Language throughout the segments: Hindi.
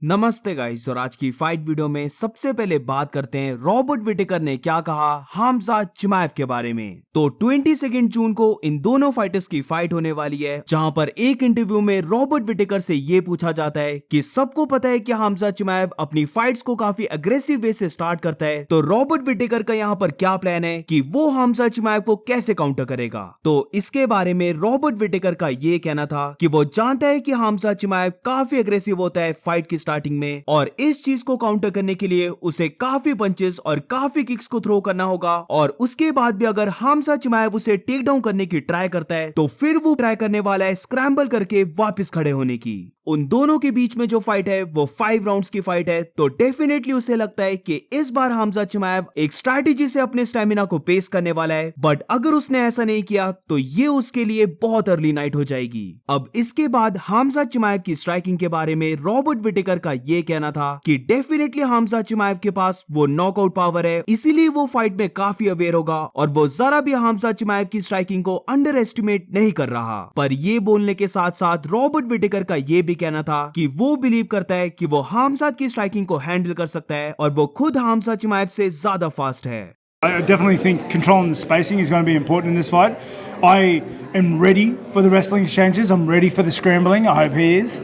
नमस्ते गाइस। और आज की फाइट वीडियो में सबसे पहले बात करते हैं रॉबर्ट विटेकर ने क्या कहा हमजा चिमाएव के बारे में। तो 22 जून को इन दोनों फाइटर्स की फाइट होने वाली है, जहां पर एक इंटरव्यू में रॉबर्ट विटेकर से ये पूछा जाता है कि सबको पता है कि हमजा चिमाएव अपनी फाइट्स को काफी अग्रेसिव वे से स्टार्ट करता है, तो रॉबर्ट विटेकर का यहाँ पर क्या प्लान है कि वो हमजा चिमाएव को कैसे काउंटर करेगा। तो इसके बारे में रॉबर्ट विटेकर का ये कहना था कि वो जानता है कि हमजा चिमाएव काफी अग्रेसिव होता है फाइट की स्टार्टिंग में, और इस चीज को काउंटर करने के लिए उसे काफी पंचेस और काफी किक्स को थ्रो करना होगा, और उसके बाद भी अगर हमजा चिमाएव उसे टेक डाउन करने की ट्राई करता है तो फिर वो ट्राई करने वाला है स्क्रैम्बल करके वापस खड़े होने की। उन दोनों के बीच में जो फाइट है वो 5 राउंड्स की फाइट है, तो डेफिनेटली उसे लगता है कि इस बार हमजा चिमाएव एक स्ट्रैटेजी से अपने स्टेमिना को पेस करने वाला है, बट अगर उसने ऐसा नहीं किया तो ये उसके लिए बहुत अर्ली नाइट हो जाएगी। अब इसके बाद हमजा चिमाएव की स्ट्राइकिंग के बारे में रॉबर्ट विटेकर का ये कहना था कि डेफिनेटली हमजा चिमाएव के पास वो नॉकआउट पावर है, इसीलिए वो फाइट में काफी अवेयर होगा और वो जरा भी हमजा चिमाएव की स्ट्राइकिंग को अंडर एस्टिमेट नहीं कर रहा। पर ये बोलने के साथ साथ रॉबर्ट विटेकर का ये भी कहना था कि वो बिलीव करता है कि वो हमजा की स्ट्राइकिंग को हैंडल कर सकता है और वो खुद हमजा चिमाएव से ज्यादा फास्ट है। I definitely think controlling the spacing is going to be important in this fight. I am ready for the wrestling exchanges. I'm ready for the scrambling. I hope he is,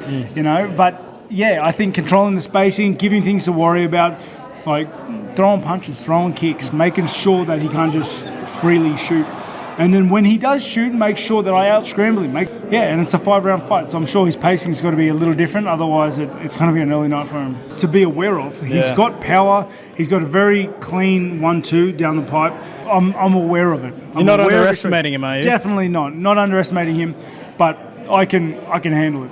But yeah, I think controlling the spacing, giving things to worry about, like throwing punches, throwing kicks, making sure that he can't just freely shoot. And then when he does shoot, make sure that I out-scramble him. And it's a 5-round fight, so I'm sure his pacing's got to be a little different. Otherwise, it's going to be an early night for him. To be aware of, he's got power. He's got a very clean 1-2 down the pipe. I'm aware of it. You're not underestimating him, are you? Definitely not. Not underestimating him, but I can handle it.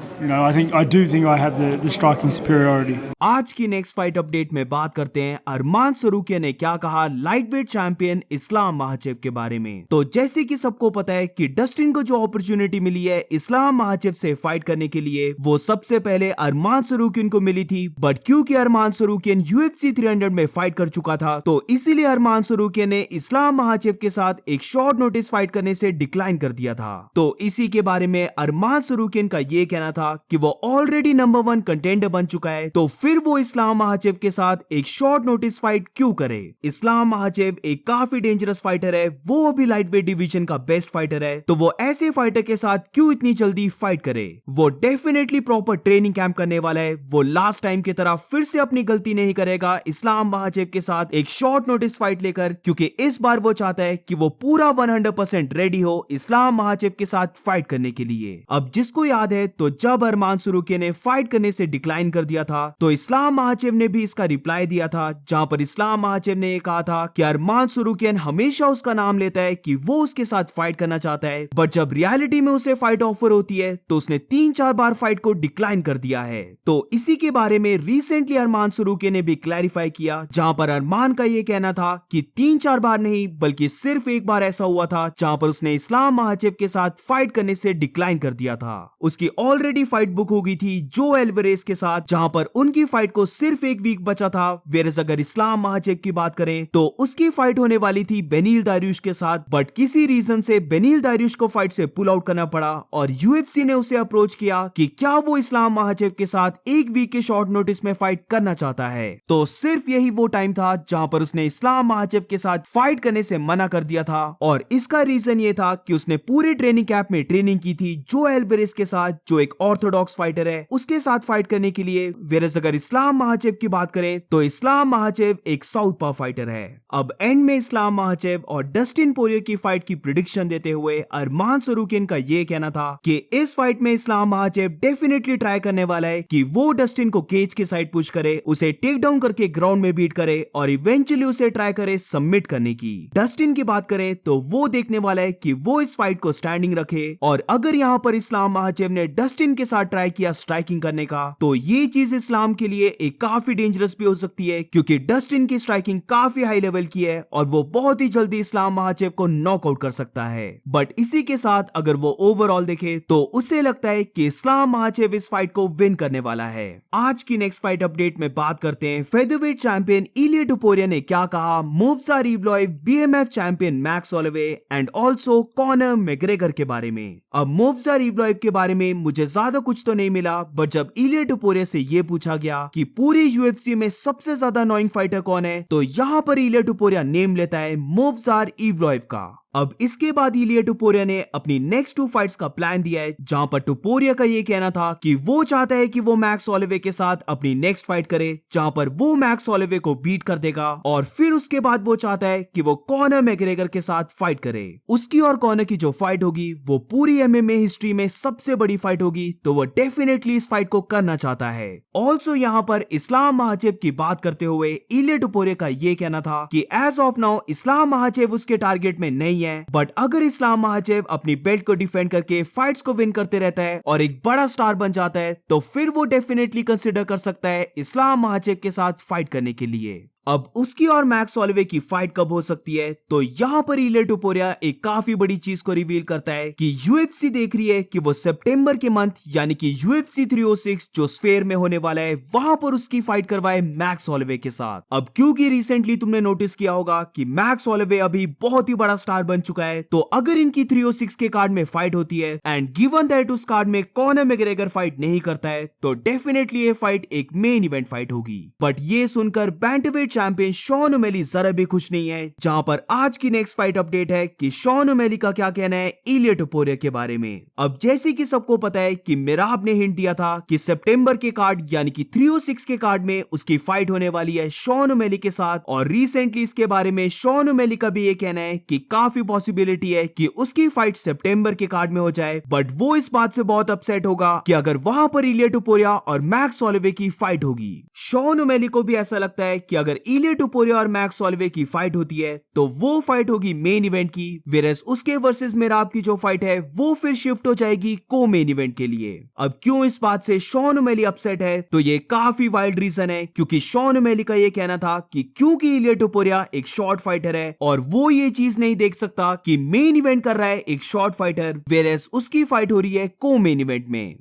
I do think I have the striking superiority. आज की नेक्स्ट फाइट अपडेट में बात करते हैं अरमान सरूकिया ने क्या कहा लाइटवेट चैंपियन इस्लाम महाचेव के बारे में। तो जैसे कि सबको पता है कि डस्टिन को जो अपॉर्चुनिटी मिली है इस्लाम महाचेव से फाइट करने के लिए, वो सबसे पहले अरमान सरूकियन को मिली थी, बट क्योंकि अरमान सरूकियन UFC 300 में फाइट कर चुका था, तो इसीलिए अरमान सरूकिया ने इस्लाम महाचेव के साथ एक शॉर्ट नोटिस फाइट करने से डिक्लाइन कर दिया था। तो इसी के बारे में अरमान सरूकियन का ये कहना था कि वो ऑलरेडी नंबर 1 कंटेंडर बन चुका है, तो फिर वो इस्लाम महाचेव के साथ एक शॉर्ट नोटिस फाइट क्यों करे। इस्लाम महाचेव एक काफी डेंजरस फाइटर है, वो अभी लाइटवेट डिवीजन का बेस्ट फाइटर है, तो वो ऐसे फाइटर के साथ क्यों इतनी जल्दी फाइट करे। वो डेफिनेटली प्रॉपर ट्रेनिंग कैंप करने वाला है, वो लास्ट टाइम की तरह फिर से अपनी गलती नहीं करेगा इस्लाम महाचेव के साथ एक शॉर्ट नोटिस फाइट लेकर, क्योंकि इस बार वो चाहता है कि वो पूरा 100% रेडी हो इस्लाम महाचेव के साथ फाइट करने के लिए। अब जिसको याद है, तो जब अरमान सरूकिया ने फाइट करने से डिक्लाइन कर दिया था, तो इस्लाम महाचेव ने भी इसका रिप्लाई दिया था, जहां पर इस्लाम महाचेव ने कहा था कि अरमान सरूकियन हमेशा उसका नाम लेता है कि वो उसके साथ फाइट करना चाहता है, बट जब रियलिटी में उसे फाइट ऑफर होती है तो उसने 3-4 बार फाइट को डिक्लाइन कर दिया है। तो इसी के बारे में रिसेंटली अरमान सरूकिया ने भी क्लैरिफाई किया, जहां पर अरमान का ये कहना था कि 3-4 बार नहीं बल्कि सिर्फ एक बार ऐसा हुआ था जहां पर उसने इस्लाम महाचेव के साथ फाइट करने से डिक्लाइन कर दिया था। उसकी ऑलरेडी फाइट बुक हो गई थी जो एल्वारेज के साथ, जहां पर उनकी फाइट को सिर्फ एक वीक बचा था। वेरस अगर इस्लाम महाचेव की बात करें तो उसकी फाइट होने वाली थी बेनील दारियुश के साथ, बट किसी रीजन से बेनील दारियुश को फाइट से पुल आउट करना पड़ा और UFC ने उसे अप्रोच किया कि क्या वो इस्लाम महाचेव के साथ एक वीक के शॉर्ट नोटिस में फाइट करना चाहता है। तो सिर्फ यही वो टाइम था जहां पर उसने इस्लाम महाचेव के साथ फाइट करने से मना कर दिया था, और इसका रीजन ये था कि उसने पूरे ट्रेनिंग कैंप में ट्रेनिंग की थी जो एल्वारेज के साथ, जो एक ऑर्थोडॉक्स फाइटर है, उसके साथ फाइट करने के लिए। वेरस अगर इस्लाम महाचेव की बात करें तो इस्लाम महाचेव एक साउथ पा फाइटर है। अब एंड में इस्लाम महाचेव और डस्टिन पोरियर की फाइट की प्रेडिक्शन देते हुए अरमान सरूकियन का ये कहना था कि इस फाइट में इस्लाम महाचेव डेफिनेटली ट्राई करने वाला है कि वो डस्टिन को केज के साइड पुश करे, उसे टेक डाउन करके ग्राउंड में बीट करे और इवेंचुअली उसे ट्राई करे सबमिट करने की। डस्टिन की बात करें तो वो देखने वाला है कि वो इस फाइट को स्टैंडिंग रखे, और अगर यहाँ पर इस्लाम महाचेव ने डस्टिन के साथ ट्राई किया स्ट्राइकिंग करने का, तो ये चीज इस्लाम के लिए एक काफी डेंजरस भी हो सकती है, क्योंकि डस्टिन की स्ट्राइकिंग काफी हाई लेवल की है और वो बहुत ही जल्दी इस्लाम महाचेव को नॉकआउट कर सकता है। बट इसी के साथ अगर वो ओवरऑल देखे तो उसे लगता है कि इस्लाम महाचेव इस फाइट को विन करने वाला है। आज की नेक्स्ट फाइट अपडेट में बात करते हैं फेदरवेट चैंपियन इलिया टुपोरिया ने क्या कहा मूव्सा रीवलॉइव BMF champion max Holloway and also Conor McGregor के बारे में। अब मूव्सा इवलोव के बारे में मुझे ज्यादा कुछ तो नहीं मिला, बट जब इलिया टुपुरिया से ये पूछा गया कि पूरे यूएफसी में सबसे ज्यादा अनोइंग फाइटर कौन है, तो यहाँ पर इलिया टुपुरिया नेम लेता है मोवज़ार इवलोव का। अब इसके बाद इलिया टुपुरिया ने अपनी नेक्स्ट 2 फाइट्स का प्लान दिया है, जहां पर टुपुरिया का ये कहना था कि वो चाहता है कि वो मैक्स होलोवे के साथ अपनी नेक्स्ट फाइट करे, जहां पर वो मैक्स होलोवे को बीट कर देगा, और फिर उसके बाद वो चाहता है कि वो कॉनर मैग्रेगर के साथ फाइट करे। उसकी और कॉनर की जो फाइट होगी वो पूरी एमएमए हिस्ट्री में सबसे बड़ी फाइट होगी, तो वो डेफिनेटली इस फाइट को करना चाहता है। ऑल्सो यहाँ पर इस्लाम महाचेव की बात करते हुए इलिया टुपुरिया का ये कहना था कि as of now Islam Makhachev उसके टारगेट में नहीं है, बट अगर इस्लाम महाचेव अपनी बेल्ट को डिफेंड करके फाइट्स को विन करते रहता है और एक बड़ा स्टार बन जाता है, तो फिर वो डेफिनेटली कंसिडर कर सकता है इस्लाम महाचेव के साथ फाइट करने के लिए। अब उसकी और मैक्स होलोवे की फाइट कब हो सकती है, तो यहाँ पर इलिया टुपुरिया एक काफी बड़ी चीज को रिवील करता है कि यूएफसी देख रही है कि वो सितंबर के मंथ यानी कि यूएफसी 306 जो स्फेयर में होने वाला है, वहां पर उसकी फाइट करवाए मैक्स होलोवे के साथ। अब क्योंकि रिसेंटली तुमने नोटिस किया होगा कि मैक्स होलोवे अभी बहुत ही बड़ा स्टार बन चुका है, तो अगर इनकी 306 के कार्ड में फाइट होती है एंड गिवन दैट उस कार्ड में कॉनर मैग्रेगर फाइट नहीं करता है, तो डेफिनेटली ये फाइट एक मेन इवेंट फाइट होगी। बट ये सुनकर बैंटरवेट चैंपियन शॉन ओमेली जरा भी खुश नहीं है, जहां पर आज की नेक्स्ट फाइट अपडेट है कि शॉन ओमेली का क्या कहना है इलिया टुपुरिया के बारे में। अब जैसे कि सबको पता है कि मिराब ने हिंट दिया था कि सितंबर के कार्ड यानी कि 306 के कार्ड में उसकी फाइट होने वाली है शॉन ओमेली के साथ, और रिसेंटली इसके बारे में शॉन ओमेली का भी ये कहना है कि काफी पॉसिबिलिटी है कि उसकी फाइट सितंबर के कार्ड में हो जाए, बट वो इस बात से बहुत अपसेट होगा कि अगर वहां पर इलिया टुपुरिया और मैक्स होलोवे की फाइट होगी। शॉन ओमेली को भी ऐसा लगता है कि अगर इलिया टुपुरिया और मैक्स होलोवे की फाइट होती है तो वो फाइट होगी मेन इवेंट की, वेरस उसके वर्सेस मिराब की जो फाइट है वो फिर शिफ्ट हो जाएगी को मेन इवेंट के लिए। अब क्यों इस बात से शॉन ओमेली अपसेट है, तो ये काफी वाइल्ड रीजन है, क्योंकि शॉन ओमेली का ये कहना था कि क्योंकि इलिया टुपुरिया एक शॉर्ट फाइटर है और वो ये चीज नहीं देख सकता कि मेन इवेंट कर रहा है एक शॉर्ट फाइटर, वेरस उसकी फाइट हो रही है को मेन इवेंट में।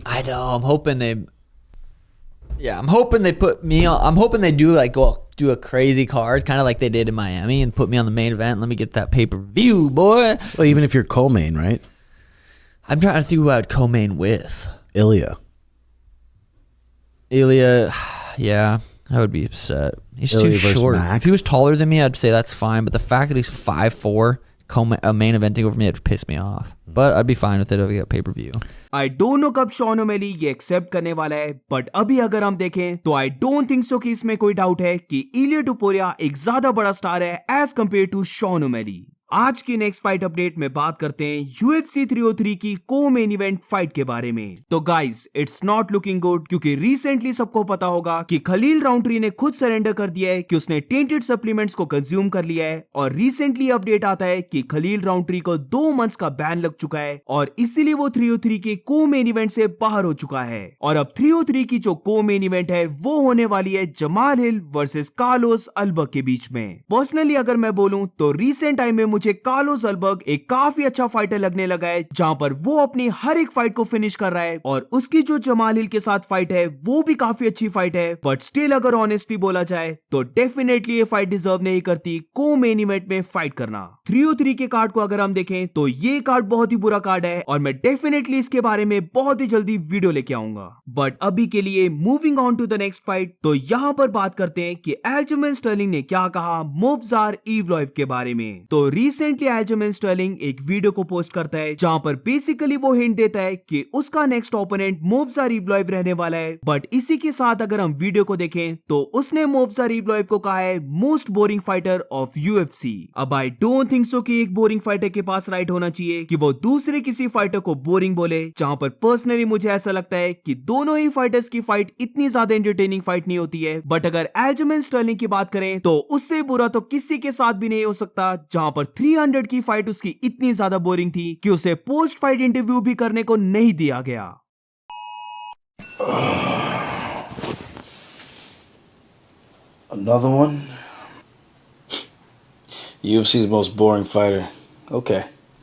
I know. I'm hoping they put me on. I'm hoping they do do a crazy card, kind of like they did in Miami, and put me on the main event. Let me get that pay-per-view, boy. Well, even if you're co-main, right? I'm trying to think who I would co-main with. Ilya, yeah, I would be upset. He's Ilya too versus short. Max. If he was taller than me, I'd say that's fine. But the fact that he's 5'4", main eventing over me, it'd piss me off. But I'd be fine with it if we got pay-per-view. I don't know कब शॉन ओमेली ये एक्सेप्ट करने वाला है, बट अभी अगर हम देखें तो आई डोंट थिंक सो कि इसमें कोई डाउट है कि इलिया टुपुरिया एक ज्यादा बड़ा स्टार है as compare to Sean O'Malley. आज की नेक्स्ट फाइट अपडेट में बात करते हैं UFC 303 की को मेन इवेंट फाइट के बारे में। तो guys, it's not looking good, क्योंकि रिसेंटली सबको पता होगा कि खलील राउंट्री ने खुद सरेंडर कर दिया है कि उसने टेंटेड सप्लीमेंट्स को कंज्यूम कर लिया है, और रिसेंटली अपडेट आता है कि खलील राउंट्री को 2 मंथ्स का बैन लग चुका है और इसीलिए वो 303 के को मेन इवेंट से बाहर हो चुका है। और अब 303 की जो को मेन इवेंट है वो होने वाली है जमाल हिल वर्सेस कार्लोस अल्बर्ग के बीच में। पर्सनली अगर मैं बोलूं तो रिसेंट टाइम में मुझे कार्लोस अल्बर्ग एक काफी अच्छा फाइटर लगने लगा है, जहां पर वो अपनी हर एक फाइट को फिनिश कर रहा है, और उसकी जो जमाल हिल के साथ फाइट है वो भी काफी अच्छी फाइट है। बट स्टिल अगर ऑनेस्टली बोला जाए तो डेफिनेटली ये फाइट डिजर्व नहीं करती को मेन इवेंट में फाइट करना। 303 के कार्ड को अगर हम देखें तो ये कार्ड बहुत ही बुरा कार्ड है, और मैं डेफिनेटली इसके बारे में बहुत ही जल्दी वीडियो लेके आऊंगा। बट अभी के लिए moving on to the next fight, तो यहाँ पर बात करते हैं कि एल्जमेन स्टर्लिंग ने क्या कहा मोवज़ार इवलोव के बारे में। तो रिसेंटली एल्जमेन स्टर्लिंग एक वीडियो को पोस्ट करता है जहां पर बेसिकली वो हिंट देता है कि उसका नेक्स्ट ओपोनेंट मोवज़ार इवलोव रहने वाला है। बट इसी के साथ अगर हम वीडियो को देखें तो उसने मोवज़ार इवलोव को कहा है most boring fighter of UFC। अब आई डोंट थिंक सो कि एक बोरिंग फाइटर के पास राइट होना चाहिए कि वो दूसरे किसी फाइटर को बोरिंग बोले, जहां पर पर्सनली मुझे ऐसा लगता है कि दोनों ही फाइटर्स की फाइट इतनी ज्यादा एंटरटेनिंग फाइट नहीं होती है। बट अगर एल्जमेन स्टर्लिंग की बात करें तो उससे बुरा तो किसी के साथ भी नहीं हो सकता, जहां पर 300 की फाइट उसकी इतनी ज्यादा बोरिंग थी कि उसे पोस्ट फाइट इंटरव्यू भी करने को नहीं दिया गया। Another one? UFC's most boring fighter. Okay.